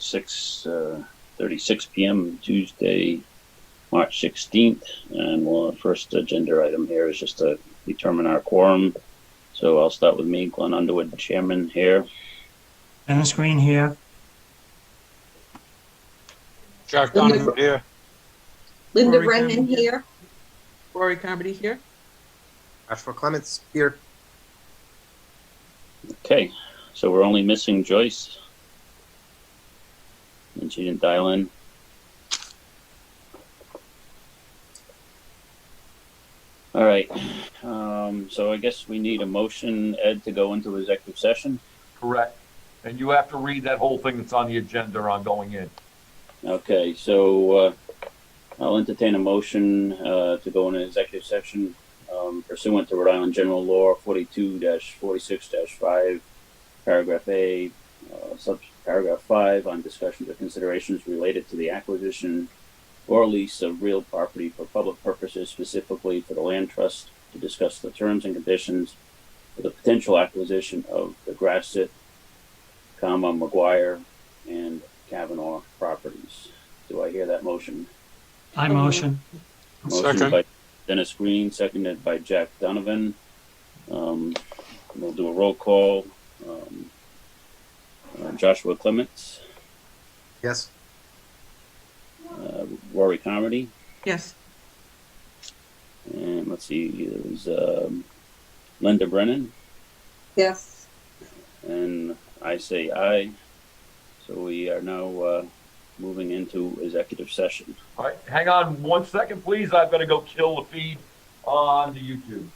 6:36 p.m. Tuesday, March 16th. And our first agenda item here is just to determine our quorum. So I'll start with me, Glenn Underwood, Chairman here. Dennis Green here. Jack Donovan here. Linda Rory Brennan Campbell here. Rory Carmody here. Joshua Clements here. Okay, so we're only missing Joyce. And she didn't dial in. All right, so I guess we need a motion, Ed, to go into executive session. Correct. And you have to read that whole thing that's on the agenda on going in. Okay, so I'll entertain a motion to go into executive session pursuant to Rhode Island General Law 42-46-5, paragraph A, paragraph 5, on discussions or considerations related to the acquisition or lease of real property for public purposes, specifically for the land trust, to discuss the terms and conditions for the potential acquisition of the Grasset, McGuire, and Kavanaugh properties. Do I hear that motion? I motion. Motion Second. by Dennis Green, seconded by Jack Donovan. We'll do a roll call. Joshua Clements, Yes. Rory Carmody, Yes. and let's see, there's Linda Brennan, Yes. and I say aye. So we are now moving into executive session. All right, hang on 1 second, please. I've got to go kill the feed on the YouTube.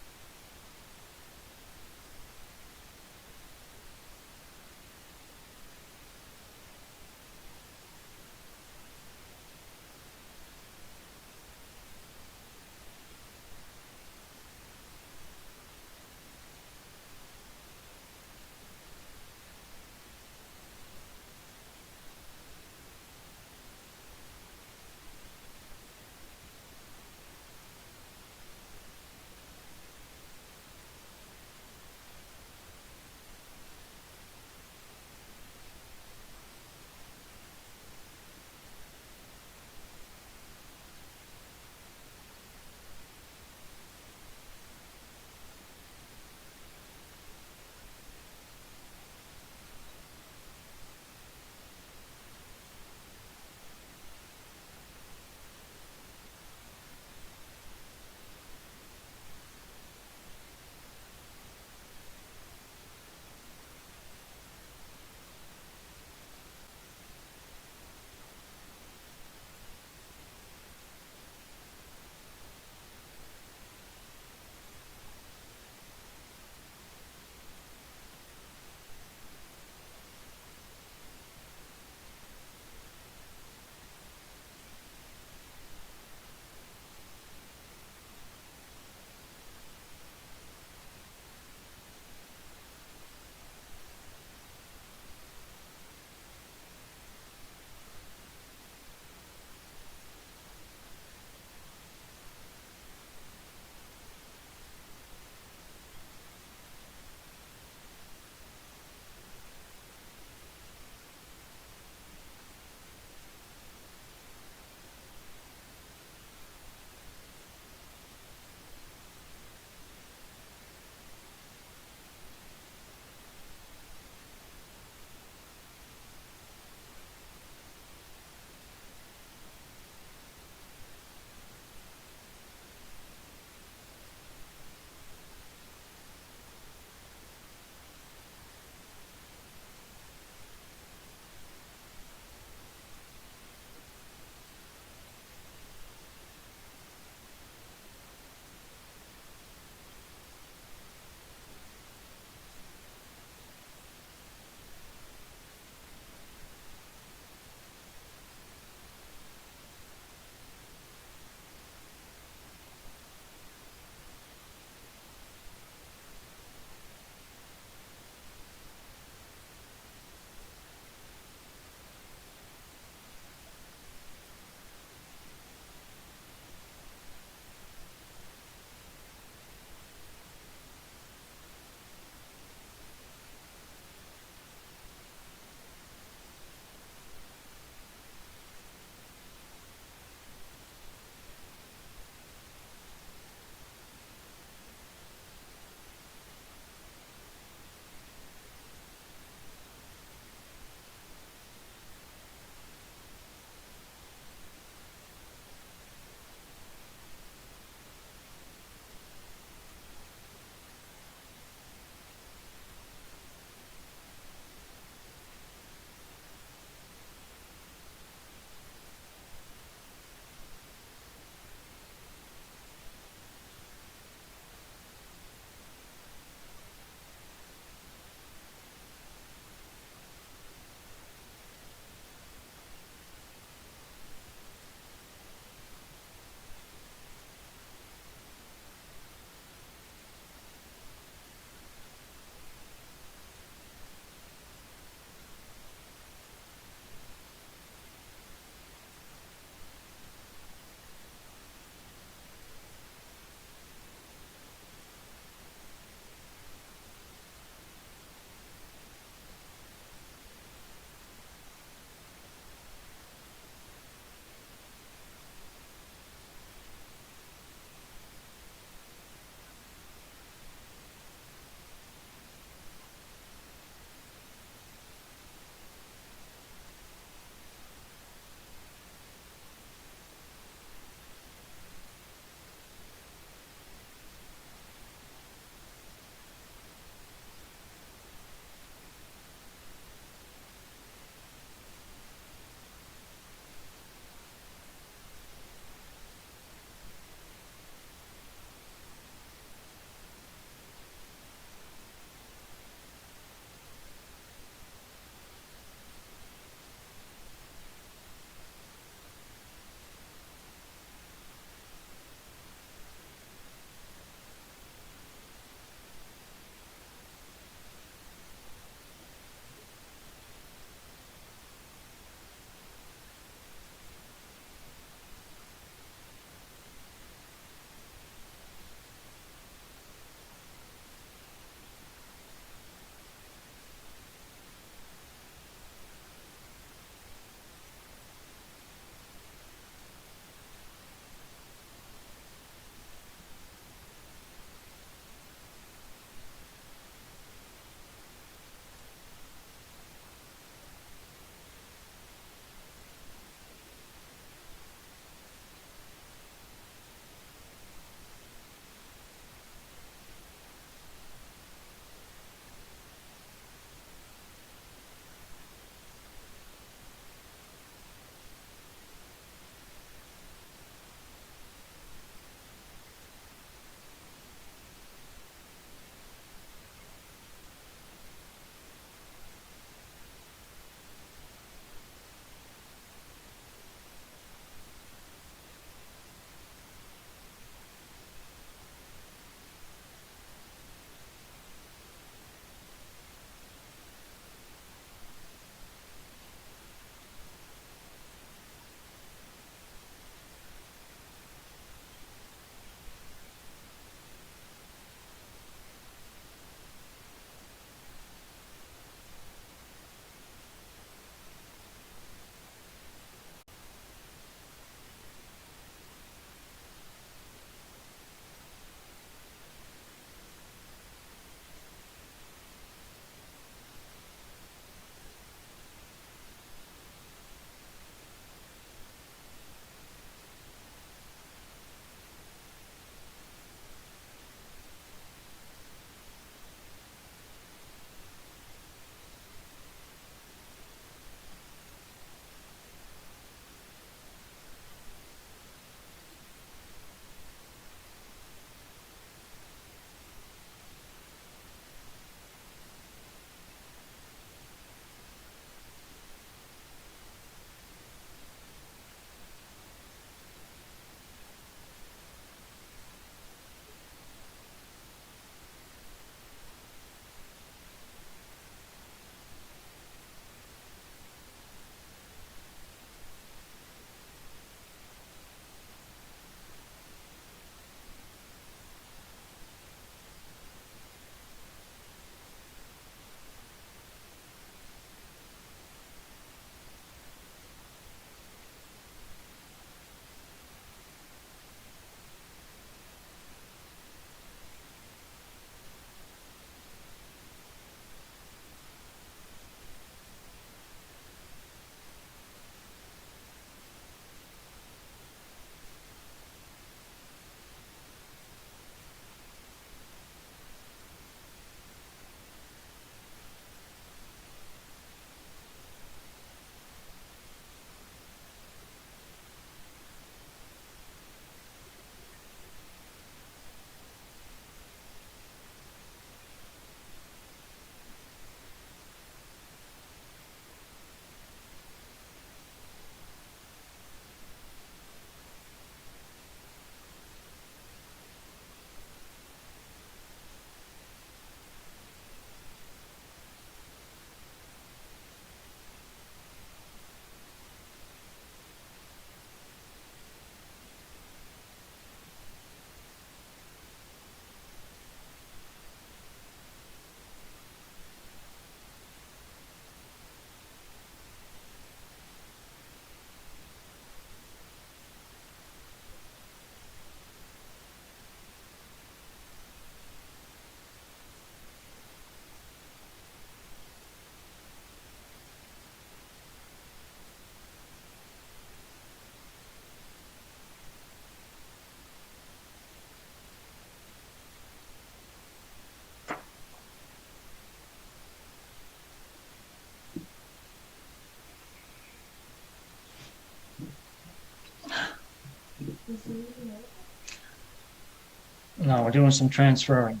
No, we're doing some transferring.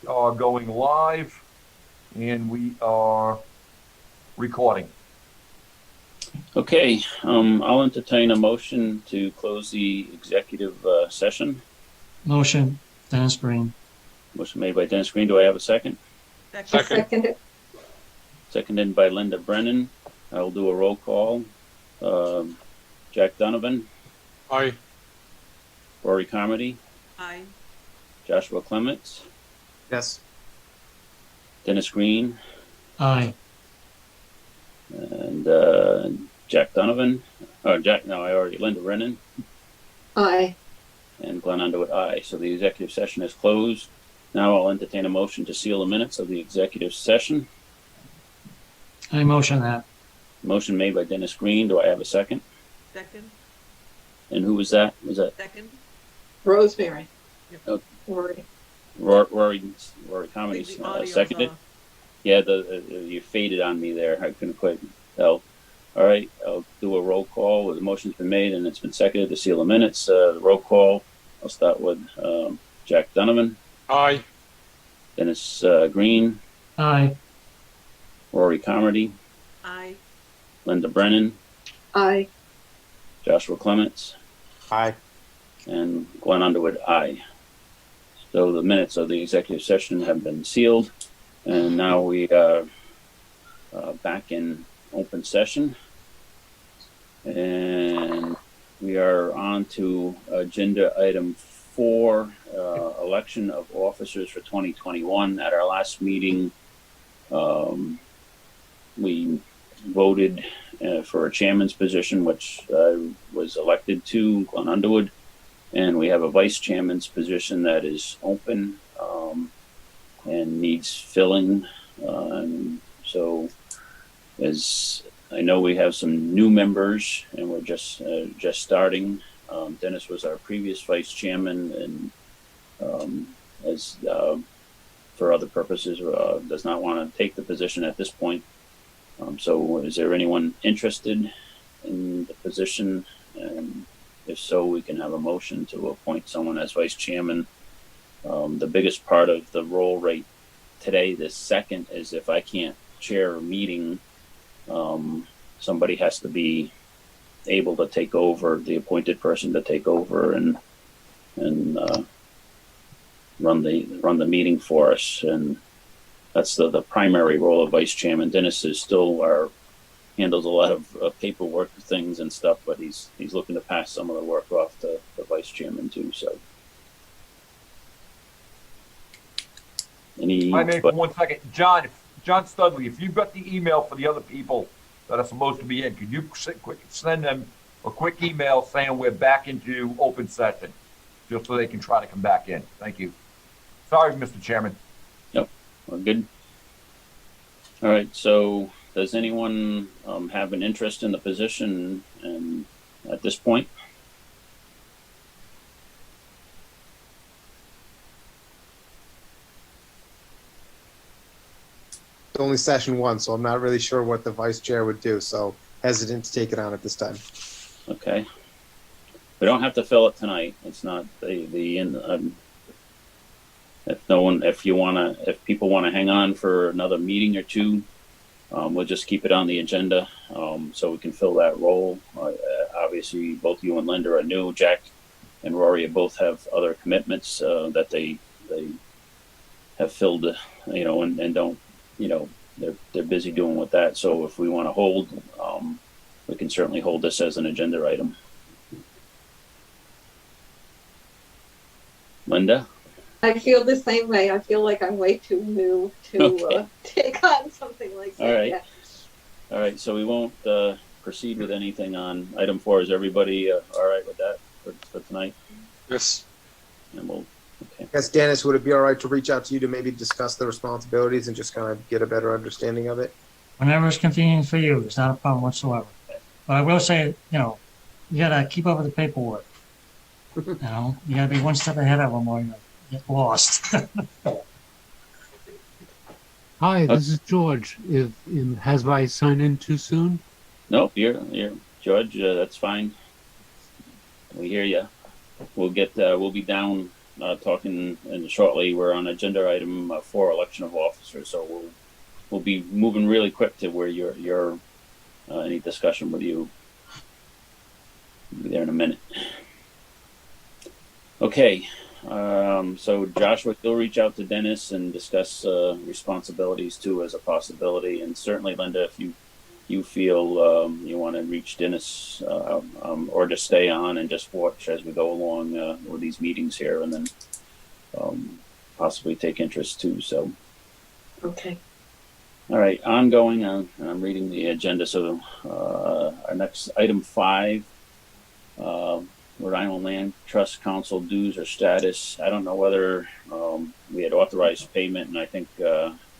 Are going live, and we are recording. Okay, I'll entertain a motion to close the executive session. Motion, Dennis Green. Motion made by Dennis Green. Do I have a second? Second. Second it. Seconded by Linda Brennan. I'll do a roll call. Jack Donovan, Aye. Rory Carmody, Aye. Joshua Clements, Yes. Dennis Green, Aye. and Jack Donovan. Linda Brennan, Aye. and Glenn Underwood, aye. So the executive session is closed. Now I'll entertain a motion to seal the minutes of the executive session. I motion that. Motion made by Dennis Green. Do I have a second? Second. And who was that? Was that Second. Rosemary. Oh. Rory. Rory Comedy The audio's seconded? off. Yeah, you faded on me there. I couldn't quite tell. All right, I'll do a roll call. The motion's been made and it's been seconded to seal the minutes. The roll call, I'll start with Jack Donovan, Aye. Dennis Green, Aye. Rory Carmody, Aye. Linda Brennan, Aye. Joshua Clements, Aye. and Glenn Underwood, aye. So the minutes of the executive session have been sealed, and now we are back in open session, and we are on to agenda item 4, election of officers for 2021. At our last meeting, we voted for a chairman's position, which was elected to Glenn Underwood, and we have a vice chairman's position that is open and needs filling. So as I know, we have some new members, and we're just starting. Dennis was our previous vice chairman, and as for other purposes, does not want to take the position at this point. So is there anyone interested in the position? And if so, we can have a motion to appoint someone as vice chairman. The biggest part of the role right today, this second, is if I can't chair a meeting, somebody has to be able to take over, the appointed person to take over and run the meeting for us. And that's the primary role of vice chairman. Dennis is still handles a lot of paperwork things and stuff, but he's looking to pass some of the work off to the vice chairman too. So My name for 1 second. John Studley, if you've got the email for the other people that are supposed to be in, could you send them a quick email saying we're back into open session, just so they can try to come back in? Thank you. Sorry, Mr. Chairman. Yep, we're good. All right, so does anyone have an interest in the position and at this point? It's only session 1, so I'm not really sure what the vice chair would do, so hesitant to take it on at this time. Okay. We don't have to fill it tonight. It's not if people want to hang on for another meeting or two, we'll just keep it on the agenda so we can fill that role. Obviously, both you and Linda are new. Jack and Rory both have other commitments that they have filled, and don't, they're busy doing with that. So if we want to hold, we can certainly hold this as an agenda item. Linda? I feel the same way. I feel like I'm way too new to Okay. take on something like that. All right. Yeah. All right, so we won't proceed with anything on item 4. Is everybody all right with that for tonight? Yes. And we'll, okay. Yes, Dennis, would it be all right to reach out to you to maybe discuss the responsibilities and just kind of get a better understanding of it? Whenever it's convenient for you, it's not a problem whatsoever. But I will say, you gotta keep up with the paperwork. You gotta be one step ahead of them or you get lost. Hi, this is George. Has I signed in too soon? No, you're George. That's fine. We hear you. We'll be down talking shortly. We're on agenda item 4, election of officers. So we'll be moving really quick to where your any discussion with you. We'll be there in a minute. Okay. So Joshua, you'll reach out to Dennis and discuss responsibilities too as a possibility, and certainly Linda, if you feel you want to reach Dennis or just stay on and just watch as we go along with these meetings here, and then possibly take interest too. So, Okay. all right, ongoing. I'm reading the agenda. So our next item 5. Rhode Island Land Trust Council dues or status. I don't know whether we had authorized payment, and I think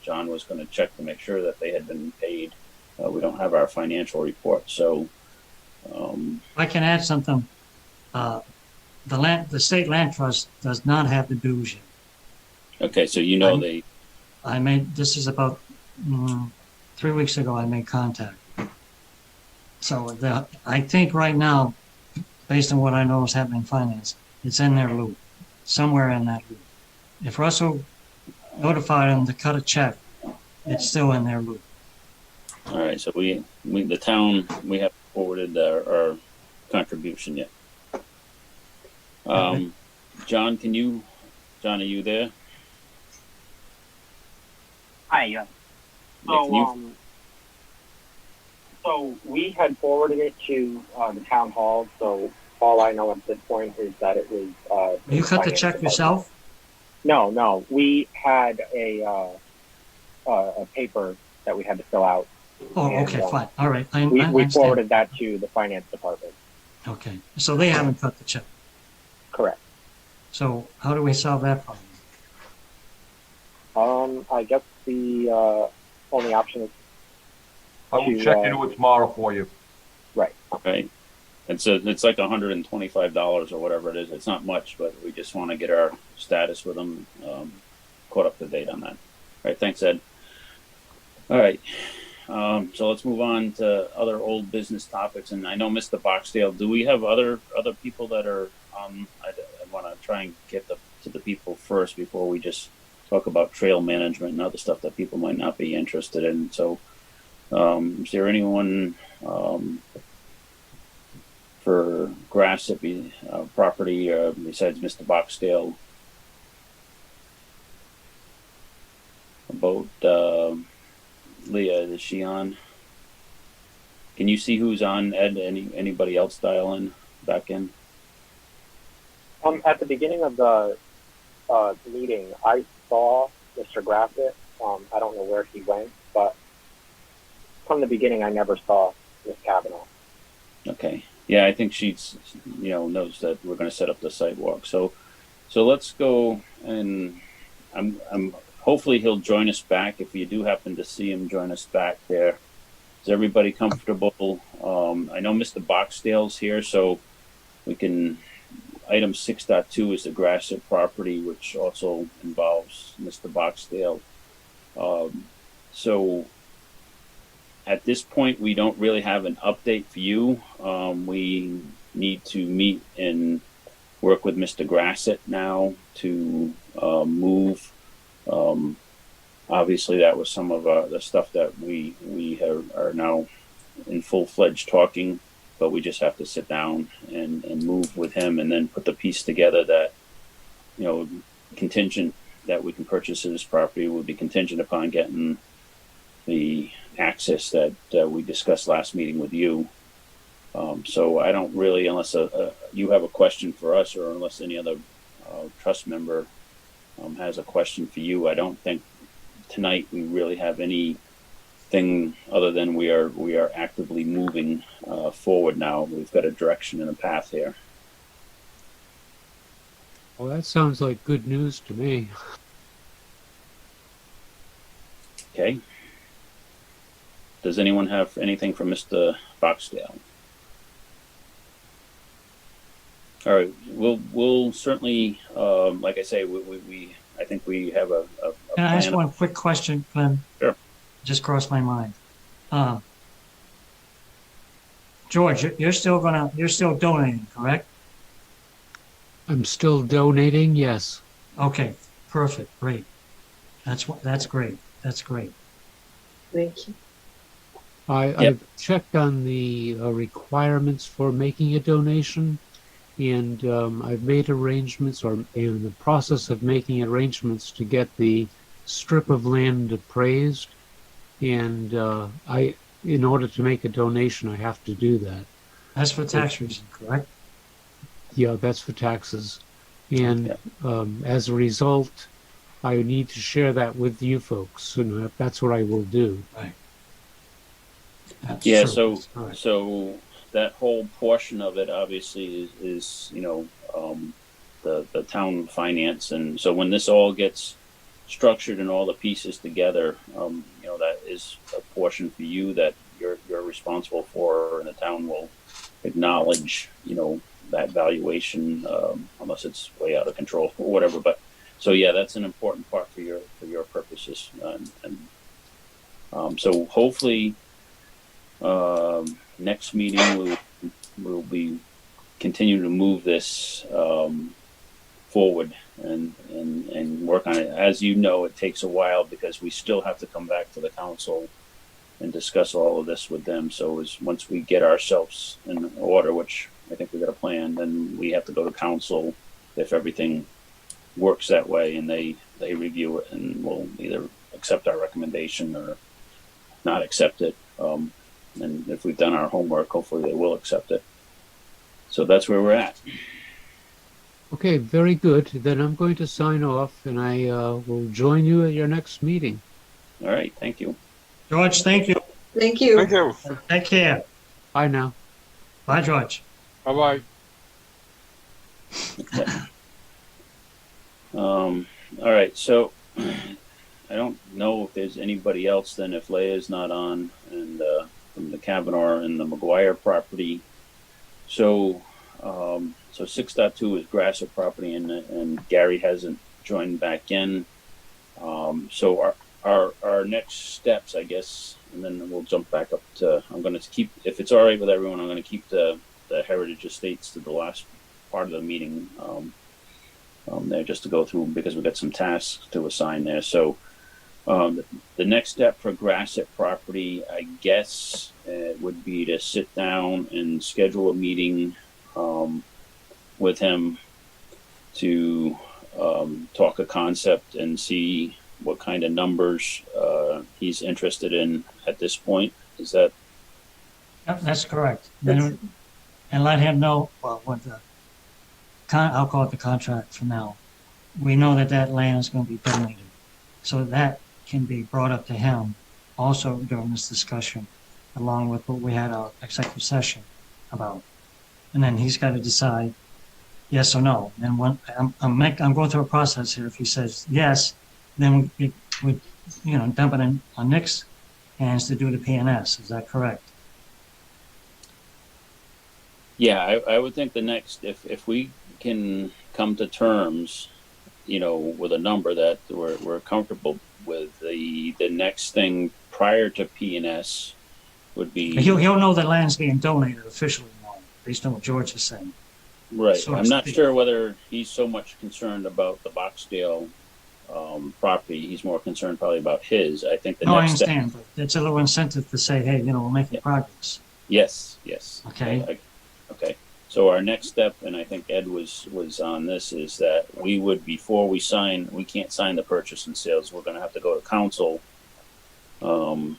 John was going to check to make sure that they had been paid. We don't have our financial report, so I can add something. The state land trust does not have the dues yet. okay. So This is about 3 weeks ago I made contact. So I think right now, based on what I know is happening in finance, it's in their loop, somewhere in that loop. If Russell notified them to cut a check, it's still in their loop. all right. So the town, we have forwarded our contribution yet. Okay. John, are you there? Hi, yeah. Yeah, So, so we had forwarded it to the town hall. So all I know at this point is that it was. You cut the check yourself? No. We had a paper that we had to fill out. Oh, And, okay, fine. All right. I We understand. forwarded that to the finance department. Okay. So they haven't cut the check. Correct. So how do we solve that problem? I guess the only option is I will to, check into it tomorrow for you. right. Right. It's like $125 or whatever it is. It's not much, but we just want to get our status with them, caught up to date on that. All right. Thanks, Ed. All right. So let's move on to other old business topics. And I know Mr. Boxdale, do we have other people that are I want to try and get to the people first before we just talk about trail management and other stuff that people might not be interested in. So is there anyone for Grassip property besides Mr. Boxdale about Leah? Is she on? Can you see who's on, Ed? Anybody else dial in back in? At the beginning of the meeting, I saw Mr. Grassett. I don't know where he went, but from the beginning, I never saw Miss Kavanaugh. Okay. Yeah, I think she's knows that we're going to set up the sidewalk. So let's go, and I'm hopefully he'll join us back. If you do happen to see him, join us back there. Is everybody comfortable? I know Mr. Boxdale's here, so we can. Item 6.2 is the Grassett property, which also involves Mr. Boxdale. So at this point, we don't really have an update for you. We need to meet and work with Mr. Grassett now to move. Obviously, that was some of the stuff that we are now in full-fledged talking. But we just have to sit down and move with him and then put the piece together that, contingent that we can purchase this property would be contingent upon getting the access that we discussed last meeting with you. So I don't really, unless you have a question for us or unless any other trust member has a question for you, I don't think tonight we really have anything other than we are actively moving forward now. We've got a direction and a path here. Well, that sounds like good news to me. Okay. Does anyone have anything from Mr. Boxdale? All right, we'll certainly, like I say, I think we have a Can I ask plan. one quick question, Glenn? Sure. Just crossed my mind. George, you're still donating, correct? I'm still donating, yes. Okay, perfect, great. That's great. That's great. Thank you. I've checked on the requirements for making a donation, and I've made arrangements, or in the process of making arrangements to get the strip of land appraised. And in order to make a donation, I have to do that. That's for tax reason, correct? Yeah, that's for taxes. And as a result, I need to share that with you folks, and that's what I will do. Right. That's Yeah, true. so All right. so that whole portion of it obviously is the town finance, and so when this all gets structured and all the pieces together, that is a portion for you that you're responsible for, and the town will acknowledge that valuation, unless it's way out of control or whatever. But so yeah, that's an important part for your purposes, and so hopefully. Next meeting we'll be continuing to move this forward and work on it. As you know, it takes a while because we still have to come back to the council and discuss all of this with them. So once we get ourselves in order, which I think we got a plan, then we have to go to council if everything works that way, and they review it and will either accept our recommendation or not accept it. And if we've done our homework, hopefully they will accept it. So that's where we're at. Okay, very good. Then I'm going to sign off, and I will join you at your next meeting. All right. Thank you. George, thank you. Thank you. Thank you. Take care. Bye now. Bye, George. Bye-bye. Okay. All right. So I don't know if there's anybody else then if Leia's not on, and from the Kavanaugh and the McGuire property. So 6.2 is Grasser property, and Gary hasn't joined back in. So our next steps, I guess, and then we'll jump back up to, I'm going to keep, if it's all right with everyone, I'm going to keep the Heritage Estates to the last part of the meeting there, just to go through, because we've got some tasks to assign there. So the next step for Grasset property, I guess, would be to sit down and schedule a meeting with him to talk a concept and see what kind of numbers he's interested in at this point. Is that? Yep, that's correct. Then, and let him know, well, what I'll call it the contract for now. We know that land is going to be donated. So that can be brought up to him also during this discussion, along with what we had our executive session about. And then he's got to decide yes or no. And when I'm going through a process here. If he says yes, then we dump it in on Nick's hands to do the PNS. Is that correct? Yeah, I would think the next, if we can come to terms, with a number that we're comfortable with, the next thing prior to PNS would be. He'll know that land's being donated officially now, based on what George is saying. Right. So I'm not sure whether he's so much concerned about the Boxdale property. He's more concerned probably about his. I think the No, I next step. understand, but it's a little incentive to say, hey, we're making progress. Yes. Okay. Okay. So our next step, and I think Ed was on this, is that we would, before we can't sign the purchase and sales. We're going to have to go to council, and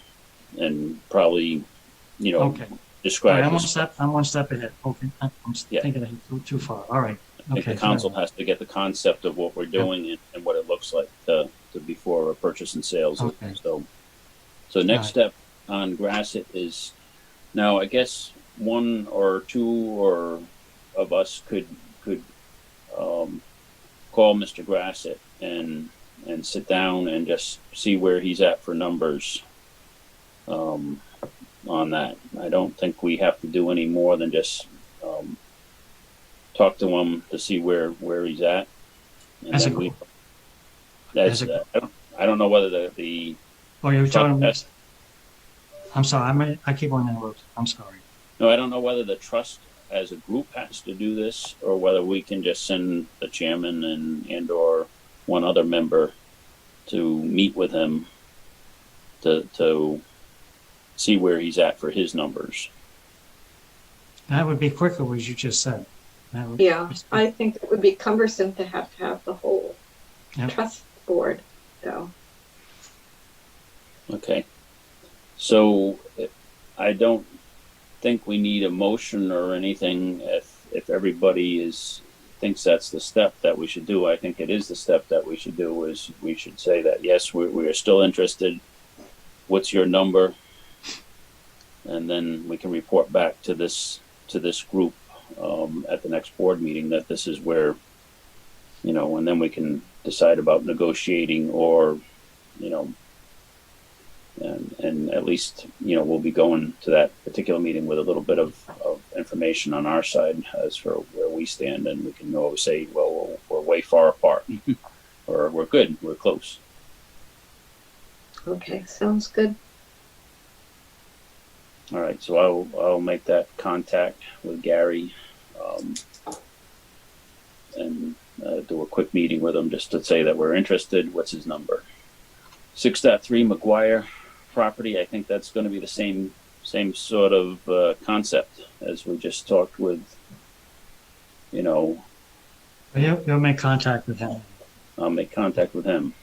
probably, Okay. describe. All right, this. I'm one step ahead. Okay, I'm Yeah. thinking ahead too far. All right. I think Okay. the council has to get the concept of what we're doing and what it looks like to before a purchase and sales. Okay. So next Right. step on Grasset is, now I guess one or two of us could call Mr. Grasset and sit down and just see where he's at for numbers on that. I don't think we have to do any more than just talk to him to see where he's at. And That's then a goal. that's That's a I don't know whether the Oh, you're talking, Yes. I'm sorry, I keep on interrupting. I'm sorry. no, I don't know whether the trust as a group has to do this or whether we can just send the chairman and or one other member to meet with him to see where he's at for his numbers. That would be quicker, as you just said. That would- Yeah, I think it would be cumbersome to have the whole Yep. trust board go. Okay. So I don't think we need a motion or anything if everybody thinks that's the step that we should do. I think it is the step that we should do is we should say that, yes, we are still interested. What's your number? And then we can report back to this group at the next board meeting that this is where, and then we can decide about negotiating or, and at least, we'll be going to that particular meeting with a little bit of information on our side as for where we stand, and we can always say, well, we're way far apart, or we're good, we're close. Okay, sounds good. All right, so I'll make that contact with Gary, and do a quick meeting with him just to say that we're interested. What's his number? 6.3 McGuire property. I think that's going to be the same sort of concept as we just talked with. You'll make contact with him. I'll make contact with him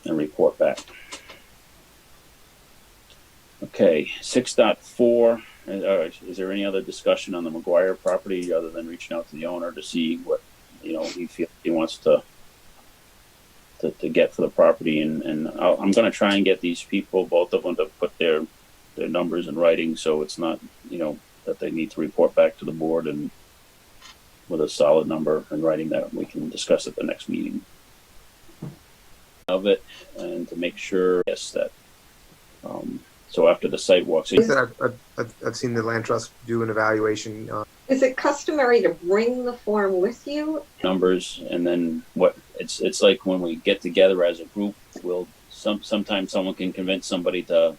and report back. Okay, 6.4. Is there any other discussion on the McGuire property other than reaching out to the owner to see what he feels he wants to get for the property? And I'm going to try and get these people, both of them, to put their numbers in writing, so it's not that they need to report back to the board and with a solid number in writing that we can discuss at the next meeting of it, and to make sure, yes, that so after the site walk, so I've seen the land trust do an evaluation. Is it customary to bring the form with you? numbers, and then what it's like when we get together as a group, sometimes someone can convince somebody to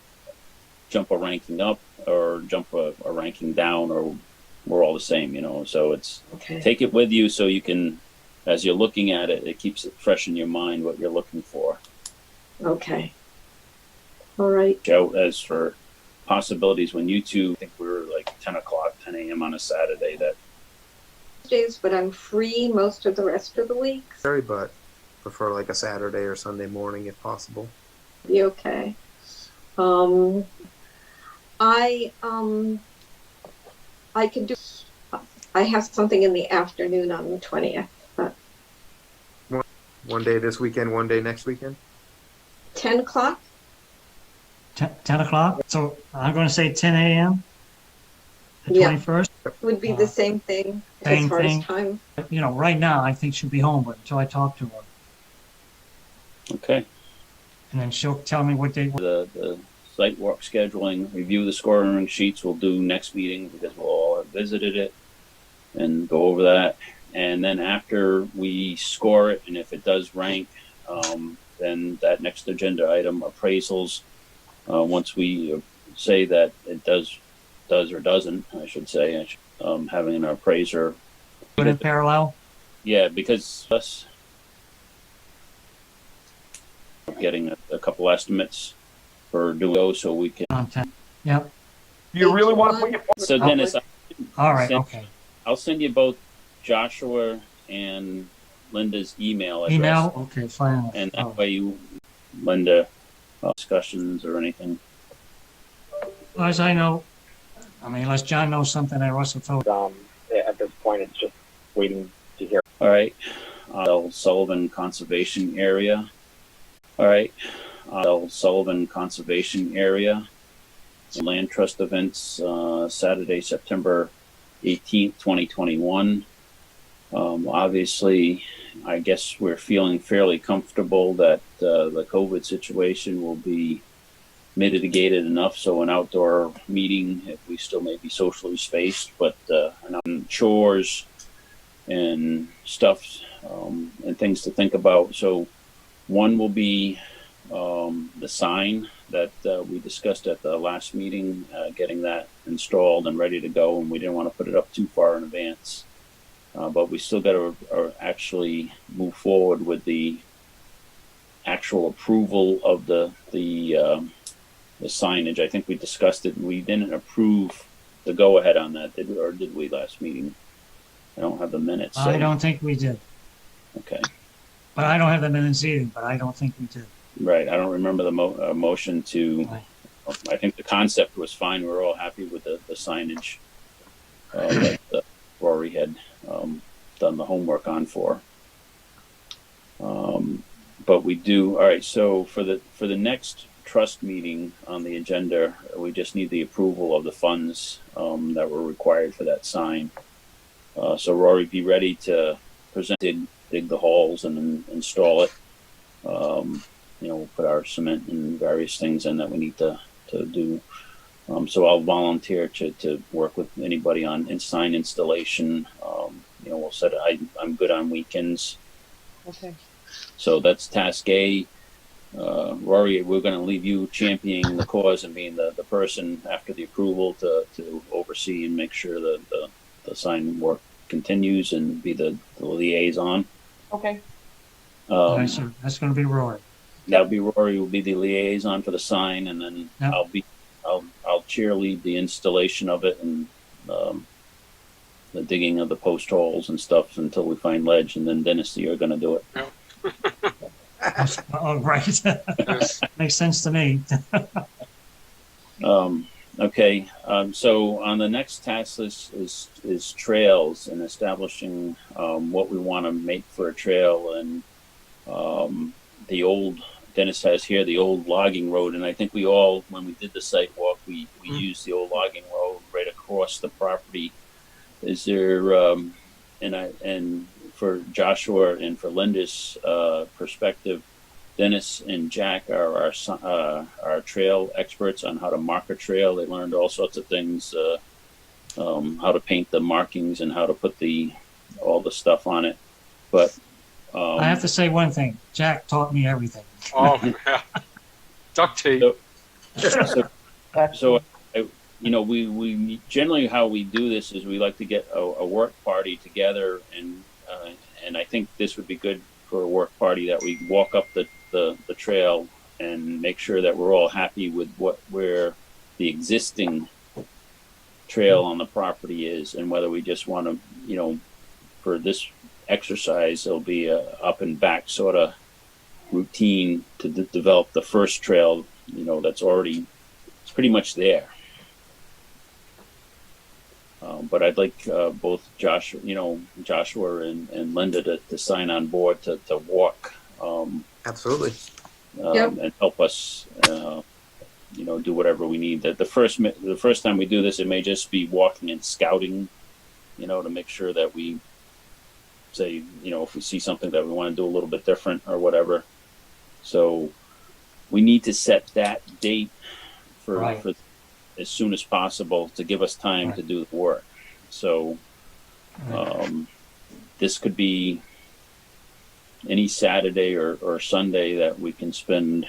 jump a ranking up or jump a ranking down, or we're all the same, so it's Okay. take it with you so you can, as you're looking at it, it keeps it fresh in your mind what you're looking for. Okay. All right. Joe, as for possibilities, when you two, I think we were like 10 a.m. on a Saturday, that Days, but I'm free most of the rest of the week. Sorry, but prefer like a Saturday or Sunday morning if possible. Be okay. I could do. I have something in the afternoon on the 20th, but One day this weekend, one day next weekend. 10 o'clock. 10 o'clock? So I'm going to say 10 a.m. The Yeah. 21st. Would be the same thing Same as far thing. as time. Right now, I think she'll be home, but until I talk to her. okay. And then she'll tell me what day. The site walk scheduling, review the scoring sheets we'll do next meeting because we'll all have visited it and go over that. And then after we score it, and if it does rank, then that next agenda item, appraisals, once we say that it does or doesn't, I should say, having an appraiser. Put in parallel. Yeah, because us getting a couple estimates for doing those so we can. Content. Yep. You really want to put your So Dennis, All right. Send- Okay. I'll send you both Joshua and Linda's email address. Email. Okay. Fine. enough. And All that right. way Linda, discussions or anything. As I know, unless John knows something I also told. At this point, it's just waiting to hear. All right. Sullivan Conservation Area. All right. Sullivan Conservation Area. Land Trust events, Saturday, September 18th, 2021. Obviously, I guess we're feeling fairly comfortable that the COVID situation will be mitigated enough so an outdoor meeting, if we still may be socially spaced, but chores and stuff and things to think about. So One will be the sign that we discussed at the last meeting, getting that installed and ready to go, and we didn't want to put it up too far in advance. But we still got to actually move forward with the actual approval of the signage. I think we discussed it, and we didn't approve the go-ahead on that, did we last meeting? I don't have the minutes. So. I don't think we did. Okay. But I don't have the minutes either, but I don't think we did. Right. I don't remember the motion to. Right. I think the concept was fine. We were all happy with the signage that Rory had done the homework on for. But we do. All right. So for the next trust meeting on the agenda, we just need the approval of the funds that were required for that sign. So Rory, be ready to present, dig the holes and then install it. We'll put our cement and various things in that we need to do. So I'll volunteer to work with anybody on sign installation. We'll set it. I'm good on weekends. Okay. So that's task A. Rory, we're going to leave you championing the cause and being the person after the approval to oversee and make sure that the sign work continues and be the liaison. Okay. Okay, so that's going to be Rory. That'll be Rory will be the liaison for the sign, and then Yep. I'll cheerlead the installation of it and the digging of the post holes and stuff until we find ledge, and then Dennis, you're going to do it. Oh, right. Makes sense to me. Okay. So on the next task list is trails and establishing what we want to make for a trail, and the old Dennis has here the old logging road, and I think we all, when we did the site walk, we used the old logging road right across the property. Is there and for Joshua and for Linda's perspective, Dennis and Jack are our trail experts on how to mark a trail. They learned all sorts of things, how to paint the markings and how to put all the stuff on it. But I have to say one thing. Jack taught me everything. Oh, yeah. Duct tape. So we generally how we do this is we like to get a work party together, and I think this would be good for a work party that we walk up the trail and make sure that we're all happy with where the existing trail on the property is, and whether we just want to, for this exercise, it'll be a up and back sort of routine to develop the first trail, that's already, it's pretty much there. But I'd like both Joshua and Linda to sign on board to walk. Absolutely. And help us, do whatever we need. The first time we do this, it may just be walking and scouting, to make sure that we say, if we see something that we want to do a little bit different or whatever. So we need to set that date for as soon as possible to give us time to do the work. So this could be any Saturday or Sunday that we can spend,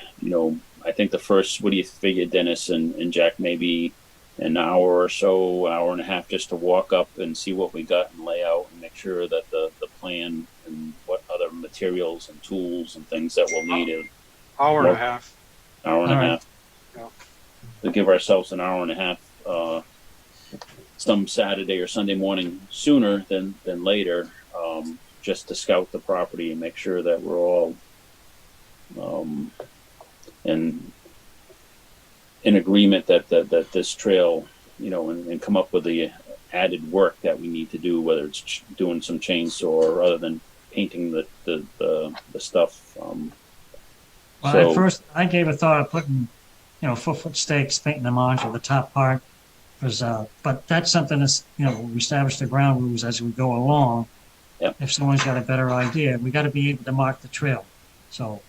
I think the first, what do you figure, Dennis and Jack, maybe an hour or so, hour and a half, just to walk up and see what we got and lay out and make sure that the plan and what other materials and tools and things that we'll need. Hour and a half. Hour and a half. Yeah. To give ourselves an hour and a half, some Saturday or Sunday morning sooner than later, just to scout the property and make sure that we're all in agreement that this trail, and come up with the added work that we need to do, whether it's doing some chainsaw or other than painting the stuff. At first, I gave a thought of putting, 4-foot stakes, painting them onto the top part. But that's something that's, we establish the ground rules as we go along. Yep. If someone's got a better idea, we got to be able to mark the trail. So.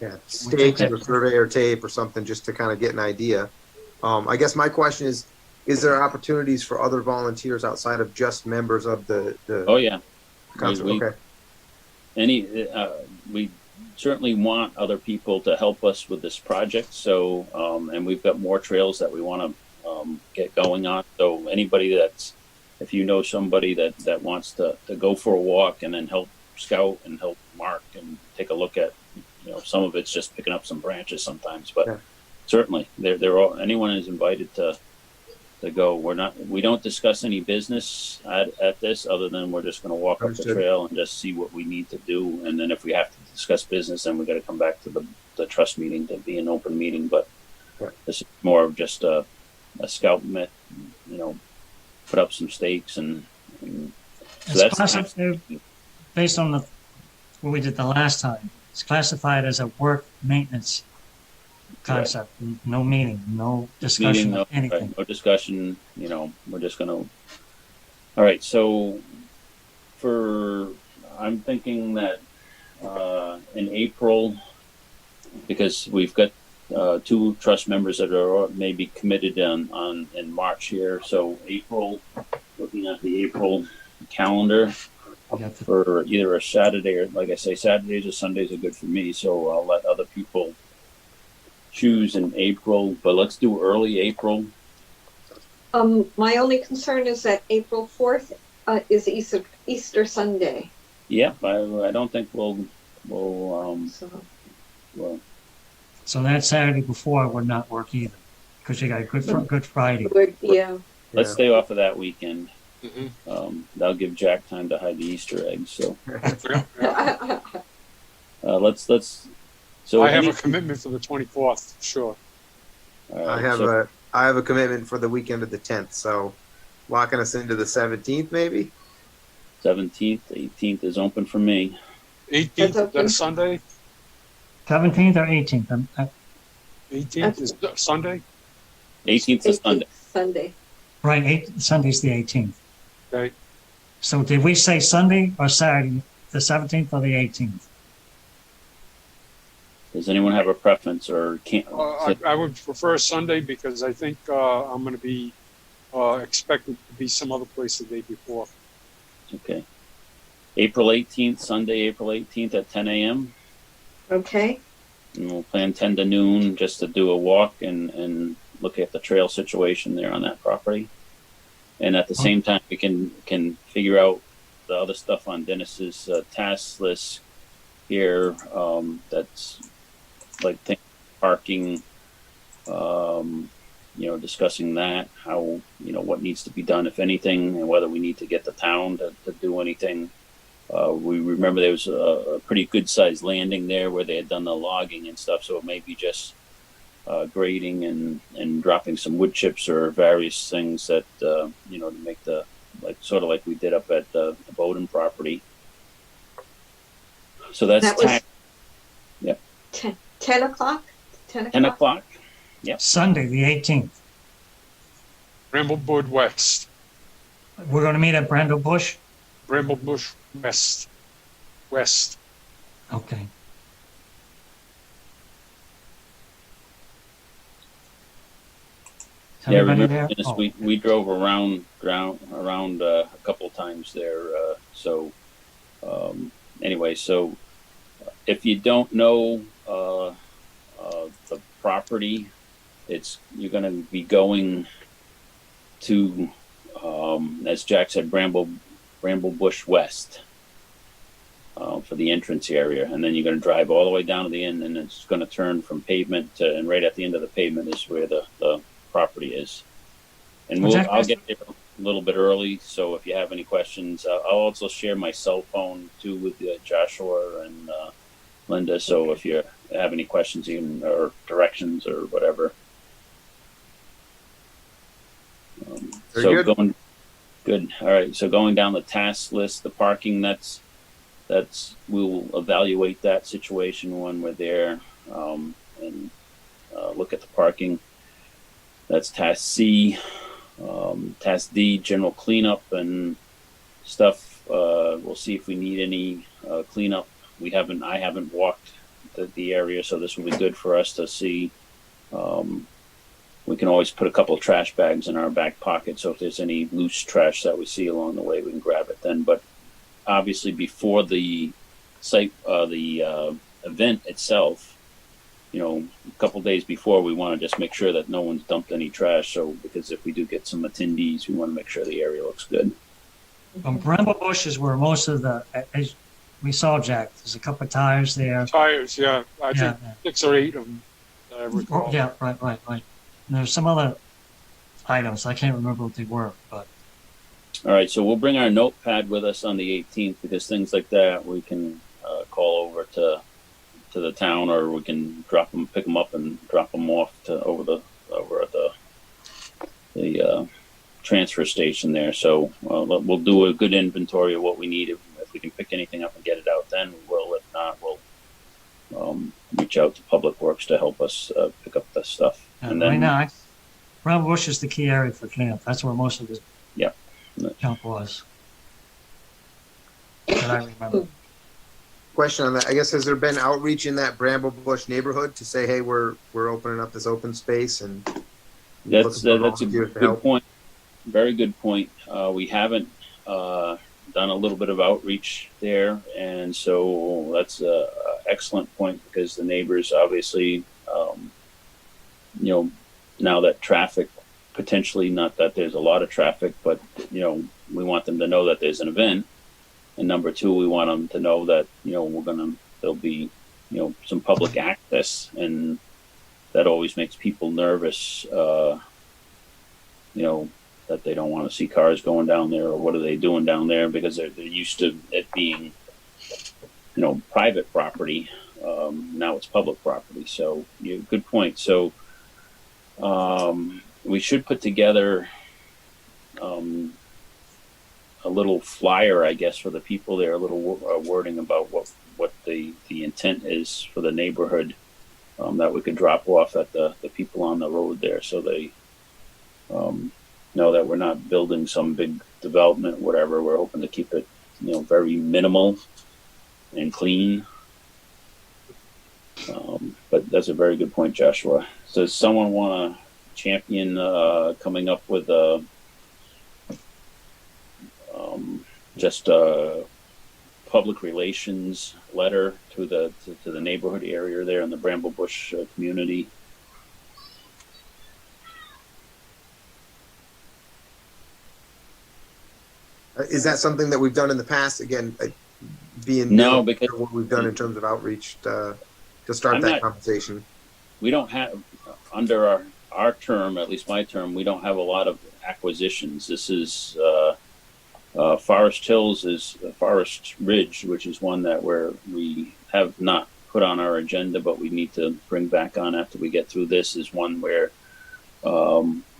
Yeah, stakes or surveyor tape or something just to kind of get an idea. I guess my question is there opportunities for other volunteers outside of just members of the Oh yeah. council? We certainly want other people to help us with this project. So, and we've got more trails that we want to get going on. So anybody if you know somebody that wants to go for a walk and then help scout and help mark and take a look at, some of it's just picking up some branches sometimes, but Yeah. certainly they're all, anyone is invited to go. We don't discuss any business at this other than we're just going to walk up the Understood. trail and just see what we need to do. And then if we have to discuss business, then we got to come back to the trust meeting to be an open meeting. But Right. this is more of just a scout met, put up some stakes and so It's classified, based on what we did the last time, it's classified as a work maintenance concept. No meeting, no discussion meeting, of anything. right, no discussion, we're just gonna, all right, so I'm thinking that, in April, because we've got, 2 trust members that are maybe committed in March here, so April, looking at the April calendar You have to- for either a Saturday or, like I say, Saturdays or Sundays are good for me, so I'll let other people choose in April, but let's do early April. My only concern is that April 4th is Easter Sunday. Yeah, I don't think we'll So So that Saturday before would not work either, because you got Good Friday. yeah. let's stay off of that weekend. Mm-hmm. That'll give Jack time to hide the Easter eggs. So Yeah, yeah. let's. So I have a any- commitment for the 24th, sure. all I right, have so I have a commitment for the weekend of the 10th, so locking us into the 17th maybe. 17th, 18th is open for me. 18th, That's is that okay. a Sunday? 17th or 18th? 18th is Sunday? 18th is Sunday. Sunday. Right, Sunday's the 18th. Okay. So did we say Sunday or Saturday, the 17th or the 18th? Does anyone have a preference or can't? I would prefer Sunday because I think I'm going to be expected to be some other place the day before. Okay. April 18th, Sunday, April 18th at 10 a.m. Okay. And we'll plan 10 to noon just to do a walk and look at the trail situation there on that property. And at the same time, we can figure out the other stuff on Dennis's task list here. That's like parking, discussing that, how, what needs to be done, if anything, and whether we need to get the town to do anything. We remember there was a pretty good sized landing there where they had done the logging and stuff, so it may be just grading and dropping some wood chips or various things that to make sort of like we did up at the Bowden property. So that's That was- tax. 10 o'clock? 10 o'clock? 10 o'clock. Sunday, the 18th. Bramblewood West. We're going to meet at Brandon Bush? Bramblebush West. West. Okay. Yeah, Everybody remember, there? Dennis, Oh, we drove around a couple times there. Anyway, so if you don't know the property, you're going to be going to, as Jack said, Bramblebush West for the entrance area, and then you're going to drive all the way down to the end, and it's going to turn from pavement to, and right at the end of the pavement is where the property is. And Jack, I'll get there a little bit early, so if you have any questions, I'll also share my cell phone too with Joshua and Linda. So if you have any questions or directions or whatever. Very good. Going good. All right. So going down the task list, the parking, that's we'll evaluate that situation when we're there and look at the parking. That's task C. Task D, general cleanup and stuff. We'll see if we need any cleanup. I haven't walked the area, so this will be good for us to see. We can always put a couple of trash bags in our back pocket, so if there's any loose trash that we see along the way, we can grab it then. But obviously, before the site, the event itself, you know, a couple days before, we want to just make sure that no one's dumped any trash. So, because if we do get some attendees, we want to make sure the area looks good. Bramble Bush is where most of the, as we saw, Jack, there's a couple of tires there. Tires, yeah. I Yeah, think 6 or 8 of them, that I recall. yeah, right. And there's some other items. I can't remember what they were, but All right, so we'll bring our notepad with us on the 18th, because things like that we can call over to the town, or we can pick them up and drop them off over at the transfer station there. So we'll do a good inventory of what we need. If we can pick anything up and get it out, then we will. If not, we'll reach out to Public Works to help us pick up the stuff. And then, right now, Bramble Bush is the key area for camp. That's where most of the junk was. That I remember. Question on that. I guess, has there been outreach in that Bramble Bush neighborhood to say, hey, we're opening up this open space, and that's a volunteers to good help? point. Very good point. We haven't done a little bit of outreach there, and so that's a excellent point, because the neighbors obviously, now that traffic, potentially, not that there's a lot of traffic, but we want them to know that there's an event. And number two, we want them to know that there'll be some public access, and that always makes people nervous. That they don't want to see cars going down there, or what are they doing down there, because they're used to it being private property. Now it's public property. So good point. So we should put together a little flyer, I guess, for the people there, a little wording about what the intent is for the neighborhood, that we could drop off at the people on the road there, so they know that we're not building some big development, whatever. We're hoping to keep it, very minimal and clean. But that's a very good point, Joshua. So does someone want to champion coming up with just a public relations letter to the neighborhood area there in the Bramble Bush community? Is that something that we've done in the past? Again, being No, new because to what we've done in terms of outreach to start that conversation. We don't have, under our term, at least my term, we don't have a lot of acquisitions. This is Forest Hills is Forest Ridge, which is one that we have not put on our agenda, but we need to bring back on after we get through this, is one where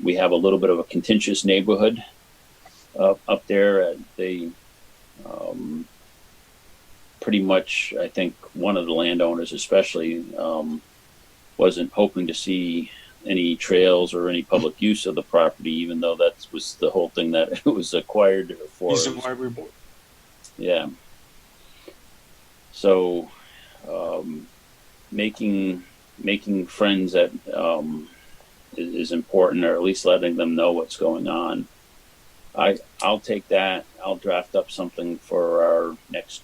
we have a little bit of a contentious neighborhood up there. They pretty much, I think one of the landowners especially wasn't hoping to see any trails or any public use of the property, even though that was the whole thing that it was acquired for. Reason why we bought. Yeah. So making friends that is important, or at least letting them know what's going on. I'll take that. I'll draft up something for our next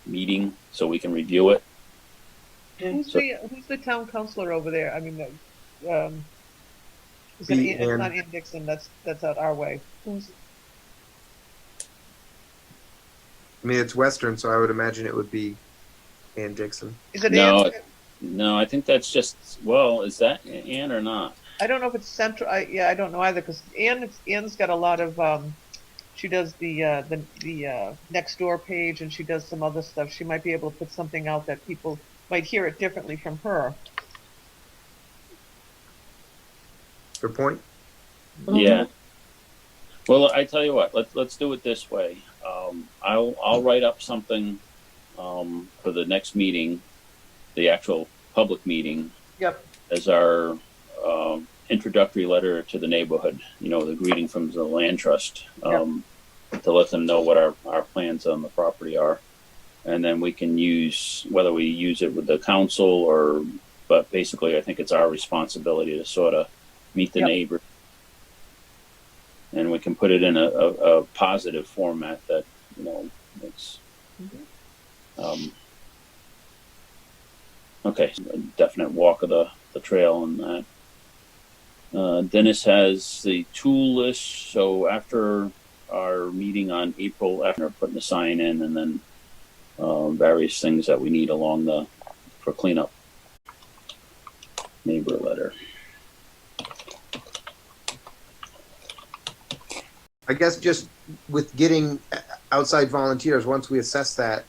meeting so we can review it. Who's the town councilor over there? I mean, it's not Ann Dixon. That's out our way. I mean, it's Western, so I would imagine it would be Ann Dixon. Is it No, Ann? no, I think that's just, is that Ann or not? I don't know if it's central. I don't know either, because Ann's got a lot of. She does the next door page, and she does some other stuff. She might be able to put something out that people might hear it differently from her. Good point. Yeah. Well, I tell you what, let's do it this way. I'll write up something for the next meeting, the actual public meeting. Yep. As our introductory letter to the neighborhood, the greeting from the land trust, to let them know what our plans on the property are. And then we can whether we use it with the council but basically I think it's our responsibility to sort of meet the neighbor. And we can put it in a positive format that, it's, Okay, so a definite walk of the trail and that. Dennis has the tool list. So after our meeting on April, after putting the sign in, and then various things that we need along for cleanup. Neighbor letter. I guess just with getting outside volunteers, once we assess that,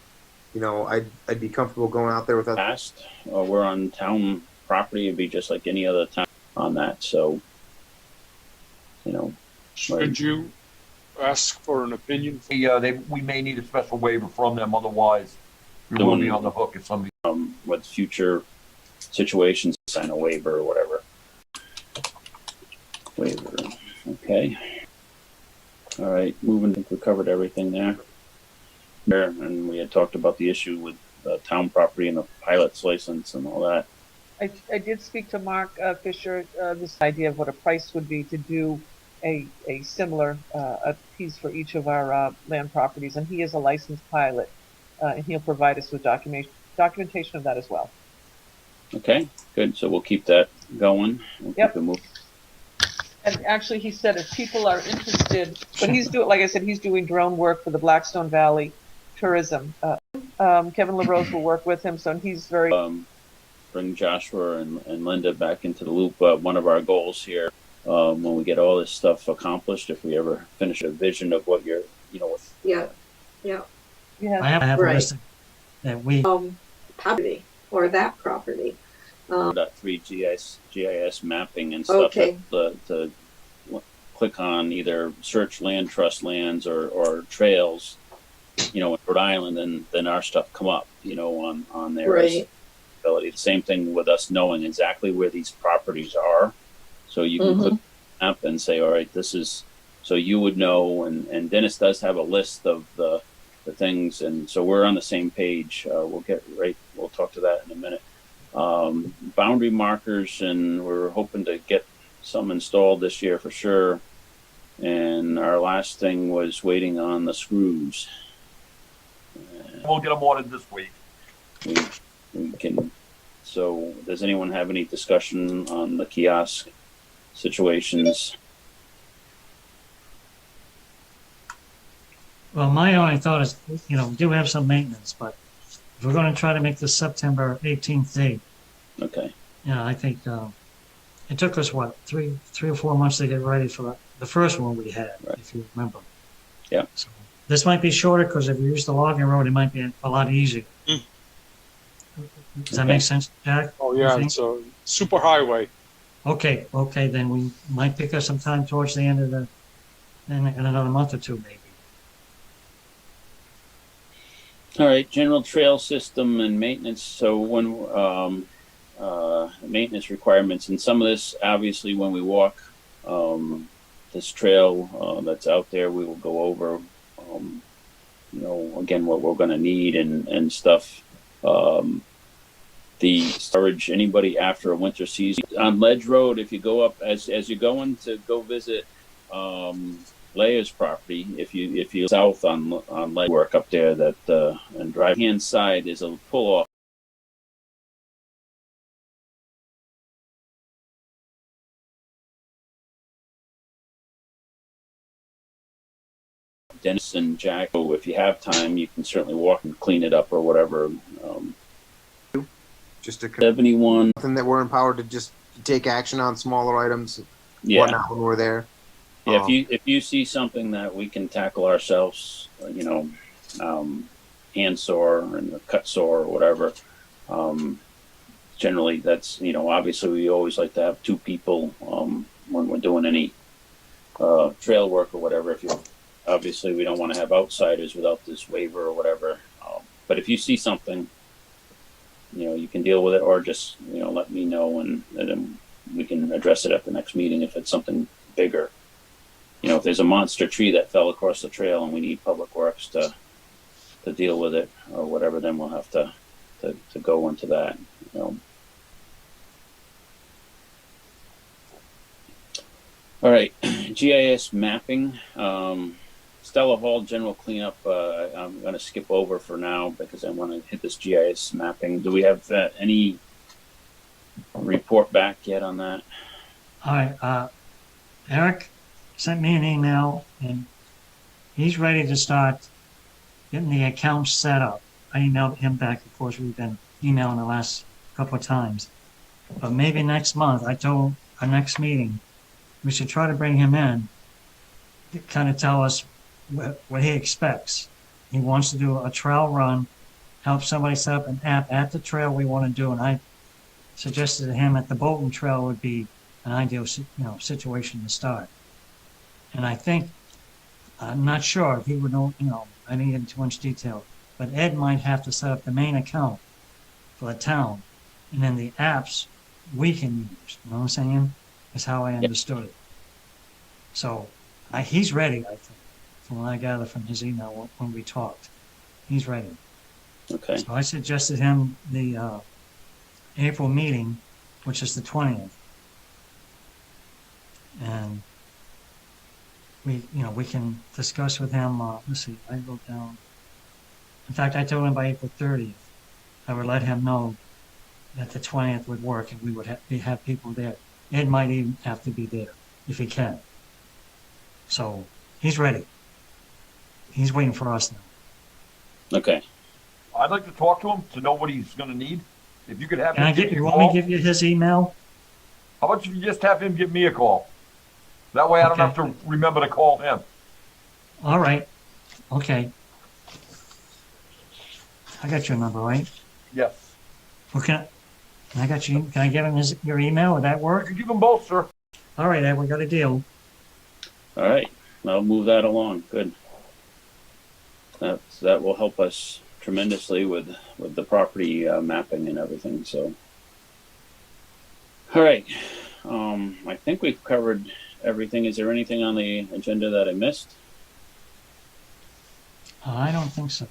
I'd be comfortable going out there with us. Past, we're on town property. It'd be just like any other town on that. So, Should you ask for an opinion? We may need a special waiver from them, otherwise we will be on the hook if somebody. With future situations, sign a waiver or whatever. Waiver. Okay. All right. Moving. I think we covered everything there. And we had talked about the issue with town property and the pilot's license and all that. I did speak to Mark Fisher, this idea of what a price would be to do a similar a piece for each of our land properties, and he is a licensed pilot, and he'll provide us with documentation of that as well. Okay, good. So we'll keep that going. We'll Yep. keep it moving. And actually, he said if people are interested, but he's doing, like I said, he's doing drone work for the Blackstone Valley Tourism. Kevin LaRose will work with him, so he's very. Bring Joshua and Linda back into the loop. One of our goals here, when we get all this stuff accomplished, if we ever finish a vision of what you're, with. Yeah. I have a Right. list that we, Property or that property. .3 GIS mapping and stuff Okay. to click on either search land trust lands or trails, in Rhode Island, and then our stuff come up, on there. Right. The same thing with us knowing exactly where these properties are. So you can click the map and say, all right, this is, so you would know, and Dennis does have a list of the things, and so we're on the same page. We'll talk to that in a minute. Boundary markers, and we're hoping to get some installed this year for sure. And our last thing was waiting on the screws. We'll get them ordered this week. We can. So, does anyone have any discussion on the kiosk situations? well, my only thought is, we do have some maintenance, but if we're going to try to make the September 18th date, Okay. I think it took us, three or 4 months to get ready for the first one we had, Right. if you remember. Yeah. So this might be shorter because if we use the logging road, it might be a lot easier. Does that make sense, Jack? Oh, yeah, it's a super highway. Okay, then we might pick up some time towards the end of in another month or two, maybe. All right. General trail system and maintenance. So when maintenance requirements, and some of this, obviously, when we walk this trail that's out there, we will go over, again, what we're going to need and stuff. The storage, anybody after a winter season on Ledge Road, if you go up as you're going to go visit Leia's property, if you south on Ledge, work up there, that and right hand side is a pull off. Dennis and Jack, if you have time, you can certainly walk and clean it up or whatever. Just to 71. something that we're empowered to just take action on smaller items, Yeah. whatnot, when we're there. Yeah, if you see something that we can tackle ourselves, hand saw and a cut saw or whatever, generally that's, obviously we always like to have two people when we're doing any trail work or whatever. Obviously we don't want to have outsiders without this waiver or whatever. But if you see something, you can deal with it, or just, let me know, and then we can address it at the next meeting if it's something bigger. If there's a monster tree that fell across the trail and we need Public Works to deal with it or whatever, then we'll have to go into that. All right, GIS mapping. Stella Hall general cleanup. I'm going to skip over for now because I want to hit this GIS mapping. Do we have any report back yet on that. All right, Eric sent me an email and he's ready to start getting the account set up. I emailed him back, of course, we've been emailing the last couple of times. But maybe next month, I told our next meeting, we should try to bring him in to kind of tell us what he expects. He wants to do a trail run, help somebody set up an app at the trail we want to do. And I suggested to him that the Bolton Trail would be an ideal, situation to start. And I think, I'm not sure if he would know, I didn't get into too much detail, but Ed might have to set up the main account for the town. And then the apps we can use, you know what I'm saying? Is how I understood it. So he's ready, I think, from what I gather from his email when we talked. He's ready. Okay. So I suggested him the April meeting, which is the 20th. And we can discuss with him, let's see, I wrote down. In fact, I told him by April 30th, I would let him know that the 20th would work and we would have people there. Ed might even have to be there if he can. So he's ready. He's waiting for us now. Okay. I'd like to talk to him to know what he's going to need. If you could have Can him I give get me you? a Want me call. to give you his email? How about if you just have him give me a call? That way I don't Okay. have to remember to call him. All right. Okay. I got your number, right? Yes. Okay. I got you. Can I give him your email? Would that You work? can give them both, sir. All right, Ed, we got a deal. All right. I'll move that along. Good. That will help us tremendously with the property mapping and everything. So, all right. I think we've covered everything. Is there anything on the agenda that I missed? I don't think so.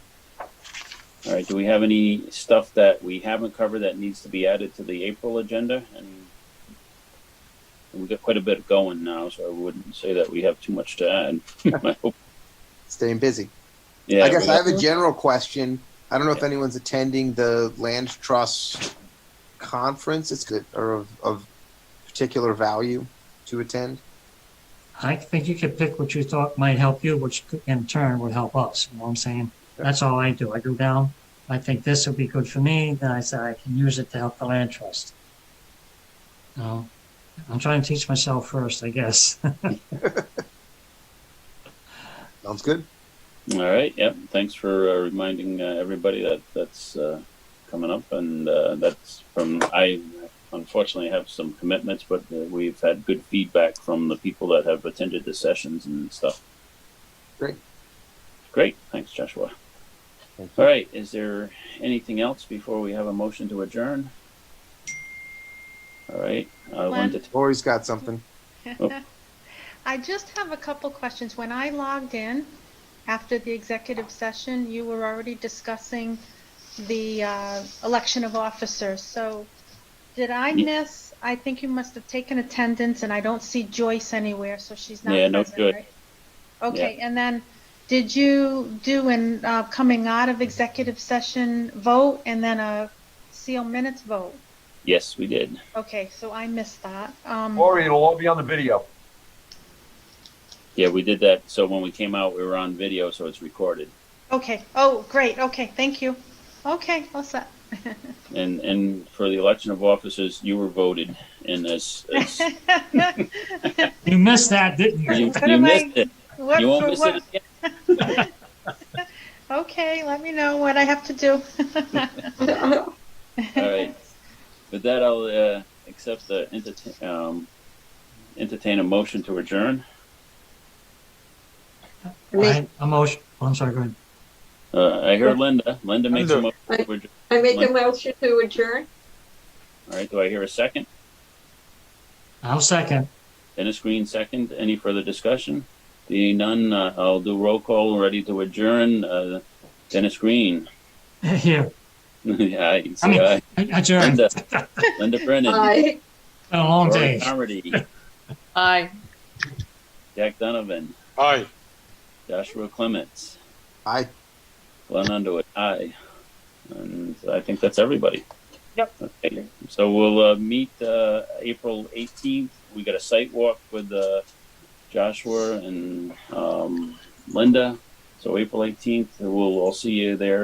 All right. Do we have any stuff that we haven't covered that needs to be added to the April agenda? And we've got quite a bit going now, so I wouldn't say that we have too much to add. I hope. Staying busy. Yeah. I guess we I have got- a general question. I don't know if anyone's attending the Land Trust conference. It's good or of particular value to attend. I think you could pick what you thought might help you, which in turn would help us. You know what I'm saying? That's all I do. I go down. I think this would be good for me. Then I say I can use it to help the land trust. I'm trying to teach myself first, I guess. Sounds good. All right. Yep. Thanks for reminding everybody that that's coming up, and that's from. I unfortunately have some commitments, but we've had good feedback from the people that have attended the sessions and stuff. Great. Great. Thanks, Joshua. All right. Is there anything else before we have a motion to adjourn? All right. Lori's got something. I just have a couple questions. When I logged in after the executive session, you were already discussing the election of officers. So did I miss? I think you must have taken attendance, and I don't see Joyce anywhere, so she's not Yeah, no present, good. right? Okay, and then did you do an coming out of executive session vote and then a seal minutes vote? Yes, we did. Okay, so I missed that. Or it'll all be on the video. Yeah, we did that. So when we came out, we were on video, so it's recorded. Okay. Oh, great. Okay, thank you. Okay, all set. And for the election of officers, you were voted in as You missed that, didn't you? you What am missed I- it. What, You won't for miss what? it again. Okay, let me know what I have to do. All right. With that, I'll accept the entertain a motion to adjourn. A motion. Oh, I'm sorry, go ahead. I heard Linda. Linda makes a motion to adjourn. I make a motion to adjourn. All right. Do I hear a second? I'll second. Dennis Green, second. Any further discussion? Being none, I'll do roll call. Ready to adjourn. Dennis Green. Here. Aye. Say aye. Adjourned. Linda Brennan. Aye. Been a long Rory day. Carmody. Aye. Jack Donovan. Aye. Joshua Clements. I Glenn Underwood. Aye. And I think that's everybody. Yep. Okay, so we'll meet April 18th. We got a site walk with Joshua and Linda. So April 18th, we'll see you there